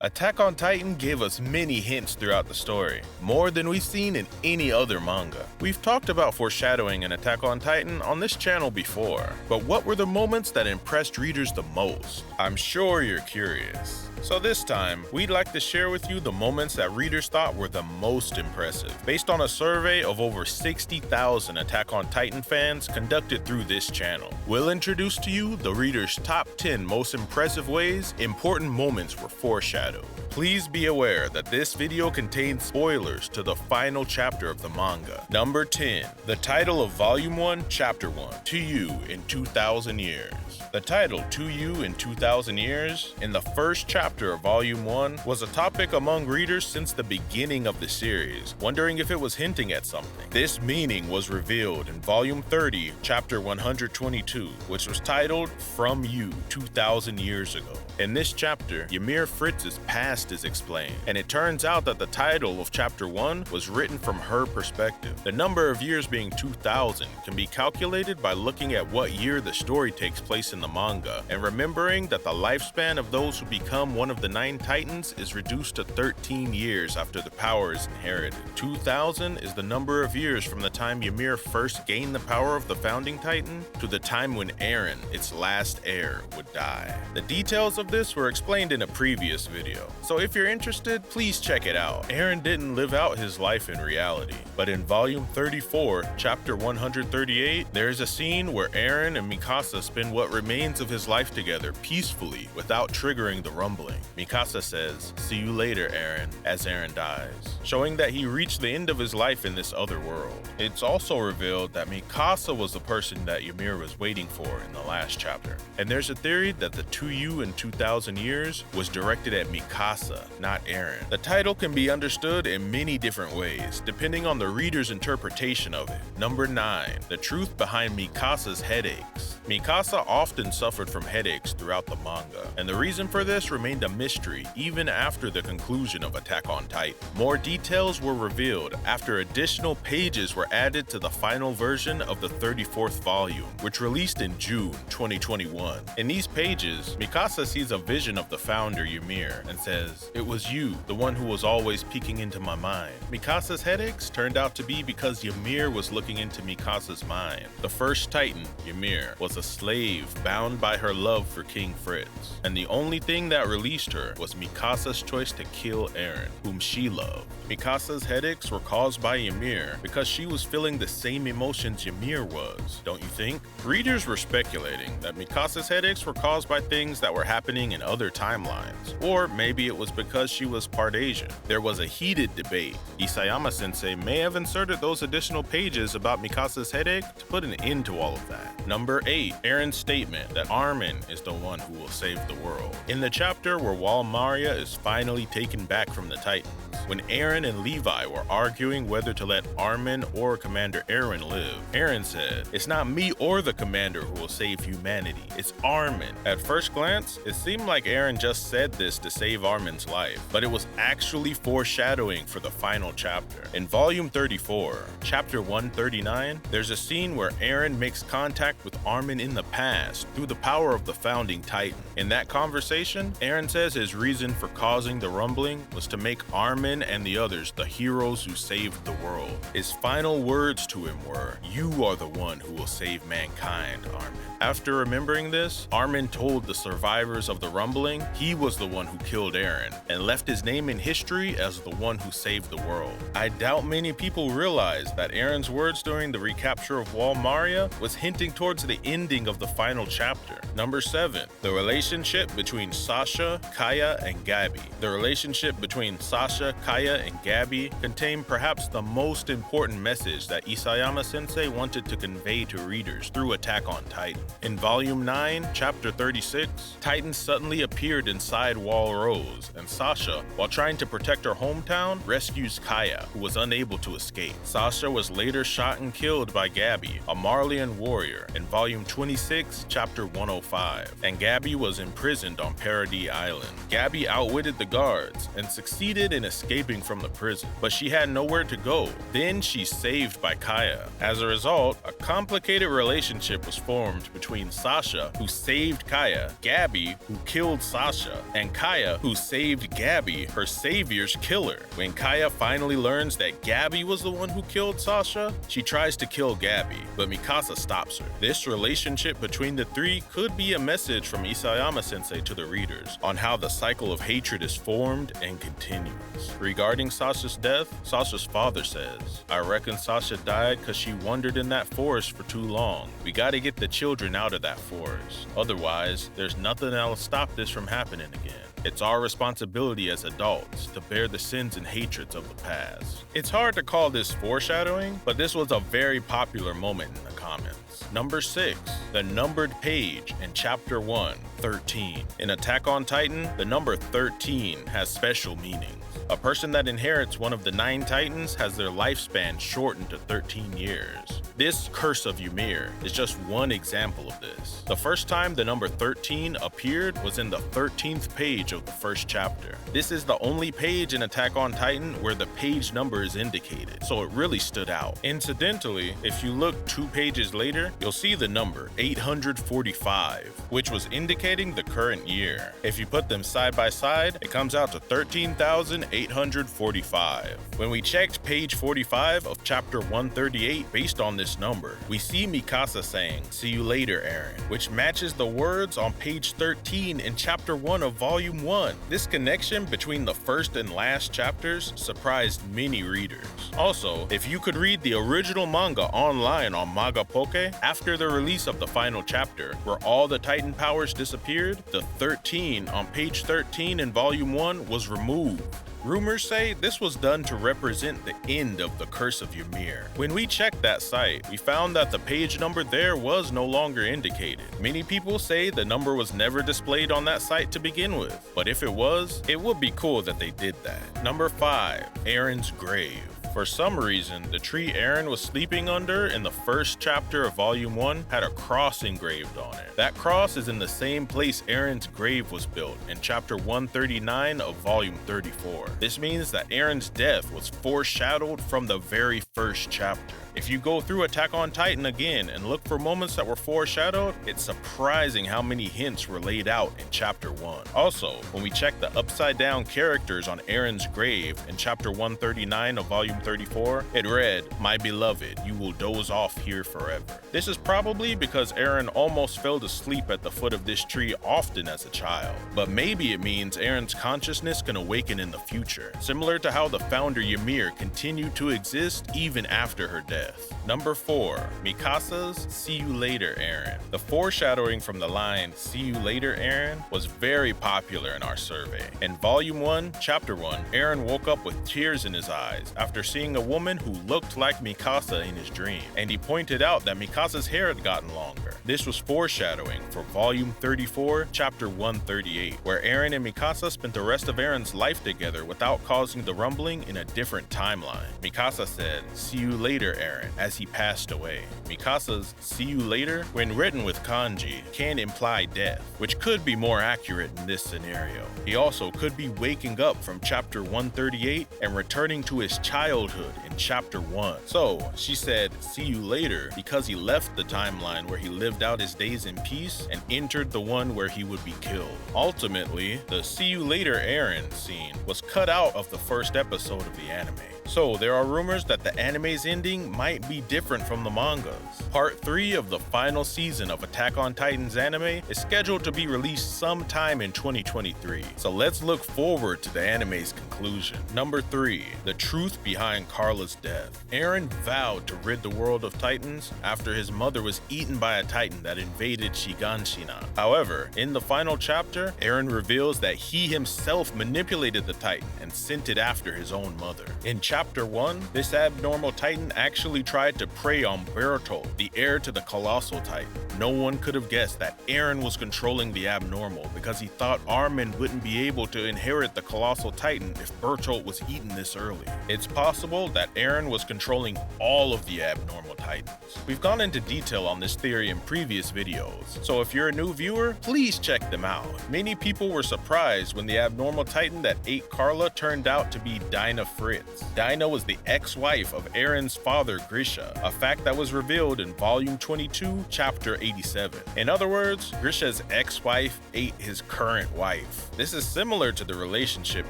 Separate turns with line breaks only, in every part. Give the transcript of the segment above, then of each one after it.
Attack on Titan gave us many hints throughout the story, more than we've seen in any other manga. We've talked about foreshadowing in Attack on Titan on this channel before, but what were the moments that impressed readers the most? I'm sure you're curious. So this time, we'd like to share with you the moments that readers thought were the most impressive, based on a survey of over 60,000 Attack on Titan fans conducted through this channel. We'll introduce to you the readers' top 10 most impressive ways important moments were foreshadowed. Please be aware that this video contains spoilers to the final chapter of the manga. Number 10. The title of Volume 1, Chapter 1, To You in 2,000 Years. The title, To You in 2,000 Years, in the first chapter of Volume 1, was a topic among readers since the beginning of the series, wondering if it was hinting at something. This meaning was revealed in Volume 30, Chapter 122, which was titled, From You 2,000 Years Ago. In this chapter, Ymir Fritz's past is explained, and it turns out that the title of Chapter 1 was written from her perspective. The number of years being 2,000 can be calculated by looking at what year the story takes place in the manga, and remembering that the lifespan of those who become one of the 9 Titans is reduced to 13 years after the power is inherited. 2,000 is the number of years from the time Ymir first gained the power of the founding Titan to the time when Eren, its last heir, would die. The details of this were explained in a previous video, so if you're interested, please check it out. Eren didn't live out his life in reality, but in Volume 34, Chapter 138, there's a scene where Eren and Mikasa spend what remains of his life together peacefully without triggering the rumbling. Mikasa says, "See you later, Eren," as Eren dies, showing that he reached the end of his life in this other world. It's also revealed that Mikasa was the person that Ymir was waiting for in the last chapter, and there's a theory that the To You in 2,000 Years was directed at Mikasa, not Eren. The title can be understood in many different ways, depending on the reader's interpretation of it. Number 9. The truth behind Mikasa's headaches. Mikasa often suffered from headaches throughout the manga, and the reason for this remained a mystery even after the conclusion of Attack on Titan. More details were revealed after additional pages were added to the final version of the 34th volume, which released in June 2021. In these pages, Mikasa sees a vision of the founder Ymir and says, "It was you, the one who was always peeking into my mind." Mikasa's headaches turned out to be because Ymir was looking into Mikasa's mind. The first Titan, Ymir, was a slave bound by her love for King Fritz, and the only thing that released her was Mikasa's choice to kill Eren, whom she loved. Mikasa's headaches were caused by Ymir because she was feeling the same emotions Ymir was, don't you think? Readers were speculating that Mikasa's headaches were caused by things that were happening in other timelines, or maybe it was because she was part Asian. There was a heated debate. Isayama-sensei may have inserted those additional pages about Mikasa's headache to put an end to all of that. Number 8. Eren's statement that Armin is the one who will save the world. In the chapter where Wall Maria is finally taken back from the Titans, when Eren and Levi were arguing whether to let Armin or Commander Eren live, Eren said, "It's not me or the commander who will save humanity, it's Armin." At first glance, it seemed like Eren just said this to save Armin's life, but it was actually foreshadowing for the final chapter. In Volume 34, Chapter 139, there's a scene where Eren makes contact with Armin in the past through the power of the founding Titan. In that conversation, Eren says his reason for causing the rumbling was to make Armin and the others the heroes who saved the world. His final words to him were, "You are the one who will save mankind, Armin." After remembering this, Armin told the survivors of the rumbling he was the one who killed Eren, and left his name in history as the one who saved the world. I doubt many people realize that Eren's words during the recapture of Wall Maria was hinting towards the ending of the final chapter. Number 7. The relationship between Sasha, Kaya, and Gabi. The relationship between Sasha, Kaya, and Gabi contained perhaps the most important message that Isayama-sensei wanted to convey to readers through Attack on Titan. In Volume 9, Chapter 36, Titans suddenly appeared inside Wall Rose, and Sasha, while trying to protect her hometown, rescues Kaya, who was unable to escape. Sasha was later shot and killed by Gabi, a Marleyan warrior, in Volume 26, Chapter 105, and Gabi was imprisoned on Paradis Island. Gabi outwitted the guards and succeeded in escaping escaping from the prison, but she had nowhere to go. Then she's saved by Kaya. As a result, a complicated relationship was formed between Sasha, who saved Kaya, Gabi, who killed Sasha, and Kaya, who saved Gabi, her savior's killer. When Kaya finally learns that Gabi was the one who killed Sasha, she tries to kill Gabi, but Mikasa stops her. This relationship between the three could be a message from Isayama-sensei to the readers on how the cycle of hatred is formed and continues. Regarding Sasha's death, Sasha's father says, "I reckon Sasha died because she wandered in that forest for too long. We gotta get the children out of that forest. Otherwise, there's nothing that'll stop this from happening again. It's our responsibility as adults to bear the sins and hatreds of the past." It's hard to call this foreshadowing, but this was a very popular moment in the comments. Number 6, the numbered page in Chapter 1, 13. In Attack on Titan, the number 13 has special meanings. A person that inherits one of the 9 titans has their lifespan shortened to 13 years. This Curse of Ymir is just one example of this. The first time the number 13 appeared was in the 13th page of the first chapter. This is the only page in Attack on Titan where the page number is indicated, so it really stood out. Incidentally, if you look 2 pages later, you'll see the number 845, which was indicating the current year. If you put them side by side, it comes out to 13,845. When we checked page 45 of chapter 138 based on this number, we see Mikasa saying, "See you later, Eren," which matches the words on page 13 in chapter 1 of volume 1. This connection between the first and last chapters surprised many readers. Also, if you could read the original manga online on Manga Poke, after the release of the final chapter, where all the Titan powers disappeared, the 13 on page 13 in volume 1 was removed. Rumors say this was done to represent the end of the Curse of Ymir. When we checked that site, we found that the page number there was no longer indicated. Many people say the number was never displayed on that site to begin with, but if it was, it would be cool that they did that. Number 5, Eren's grave. For some reason, the tree Eren was sleeping under in the first chapter of Volume 1 had a cross engraved on it. That cross is in the same place Eren's grave was built in chapter 139 of Volume 34. This means that Eren's death was foreshadowed from the very first chapter. If you go through Attack on Titan again and look for moments that were foreshadowed, it's surprising how many hints were laid out in chapter 1. Also, when we check the upside down characters on Eren's grave in chapter 139 of volume 34, it read, "My beloved, you will doze off here forever." This is probably because Eren almost fell asleep at the foot of this tree often as a child. But maybe it means Eren's consciousness can awaken in the future, similar to how the founder Ymir continued to exist even after her death. Number 4, Mikasa's "See you later, Eren." The foreshadowing from the line "See you later, Eren" was very popular in our survey. In Volume 1, Chapter 1, Eren woke up with tears in his eyes after seeing a woman who looked like Mikasa in his dream, and he pointed out that Mikasa's hair had gotten longer. This was foreshadowing for Volume 34, Chapter 138, where Eren and Mikasa spent the rest of Eren's life together without causing the rumbling in a different timeline. Mikasa said, "See you later, Eren," as he passed away. Mikasa's "see you later," when written with kanji, can imply death, which could be more accurate in this scenario. He also could be waking up from chapter 138 and returning to his childhood in chapter 1. So, she said, "See you later," because he left the timeline where he lived out his days in peace and entered the one where he would be killed. Ultimately, the "see you later, Eren" scene was cut out of the first episode of the anime. So there are rumors that the anime's ending might be different from the manga's. Part 3 of the final season of Attack on Titan's anime is scheduled to be released sometime in 2023. So let's look forward to the anime's conclusion. Number 3, the truth behind Carla's death. Eren vowed to rid the world of Titans after his mother was eaten by a Titan that invaded Shiganshina. However, in the final chapter, Eren reveals that he himself manipulated the Titan and sent it after his own mother. In Chapter 1, this abnormal Titan actually tried to prey on Bertolt, the heir to the Colossal Titan. No one could have guessed that Eren was controlling the abnormal because he thought Armin wouldn't be able to inherit the Colossal Titan if Bertolt was eaten this early. It's possible that Eren was controlling all of the abnormal Titans. We've gone into detail on this theory in previous previous videos, so if you're a new viewer, please check them out. Many people were surprised when the abnormal titan that ate Carla turned out to be Dinah Fritz. Dinah was the ex-wife of Eren's father Grisha, a fact that was revealed in volume 22, chapter 87. In other words, Grisha's ex-wife ate his current wife. This is similar to the relationship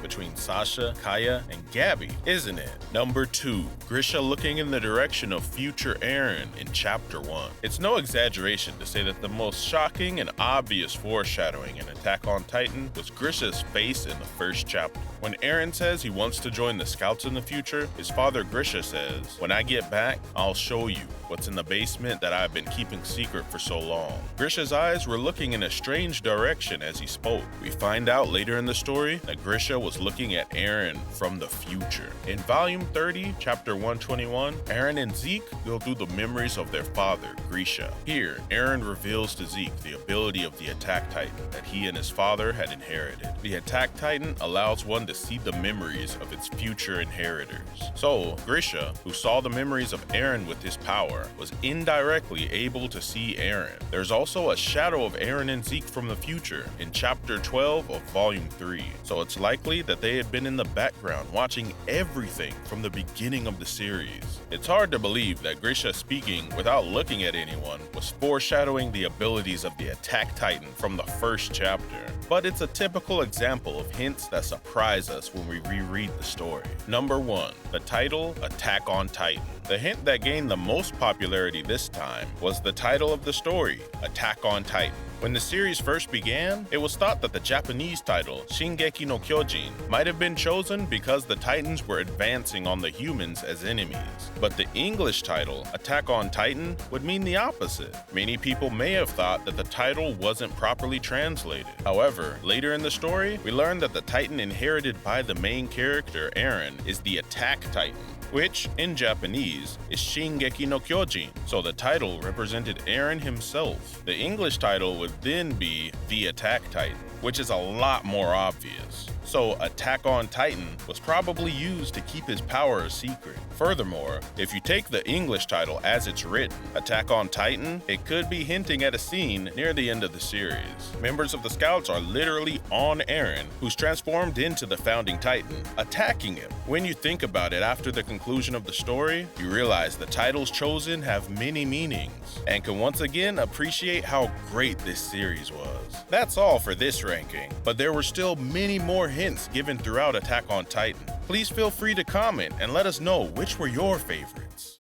between Sasha, Kaya, and Gabi, isn't it? Number 2. Grisha looking in the direction of future Eren in chapter 1. It's no exaggeration to say that the most shocking and obvious foreshadowing in Attack on Titan was Grisha's face in the first chapter. When Eren says he wants to join the scouts in the future, his father Grisha says, "When I get back, I'll show you what's in the basement that I've been keeping secret for so long." Grisha's eyes were looking in a strange direction as he spoke. We find out later in the story that Grisha was looking at Eren from the future. In volume 30, chapter 121, Eren and Zeke go through the memories of their father, Grisha. Here, Eren reveals to Zeke the ability of the Attack Titan that he and his father had inherited. The Attack Titan allows one to see the memories of its future inheritors. So, Grisha, who saw the memories of Eren with his power, was indirectly able to see Eren. There's also a shadow of Eren and Zeke from the future in chapter 12 of volume 3, so it's likely that they had been in the background watching everything from the beginning of the series. It's hard to believe that Grisha speaking without looking at anyone was foreshadowing the abilities of the Attack Titan from the first chapter, but it's a typical example of hints that surprise us when we reread the story. Number 1. The title, Attack on Titan. The hint that gained the most popularity this time was the title of the story, Attack on Titan. When the series first began, it was thought that the Japanese title, Shingeki no Kyojin, might have been chosen because the Titans were advancing on the humans as enemies. But the English title, Attack on Titan, would mean the opposite. Many people may have thought that the title wasn't properly translated. However, later in the story, we learn that the Titan inherited by the main character, Eren, is the Attack Titan, which, in Japanese, is Shingeki no Kyojin, so the title represented Eren himself. The English title would then be The Attack Titan, which is a lot more obvious. So Attack on Titan was probably used to keep his power a secret. Furthermore, if you take the English title as it's written, Attack on Titan, it could be hinting at a scene near the end of the series. Members of the Scouts are literally on Eren, who's transformed into the Founding Titan, attacking him. When you think about it after the conclusion of the story, you realize the titles chosen have many meanings, and can once again appreciate how great this series was. That's all for this ranking, but there were still many more hints given throughout Attack on Titan. Please feel free to comment and let us know which were your favorites.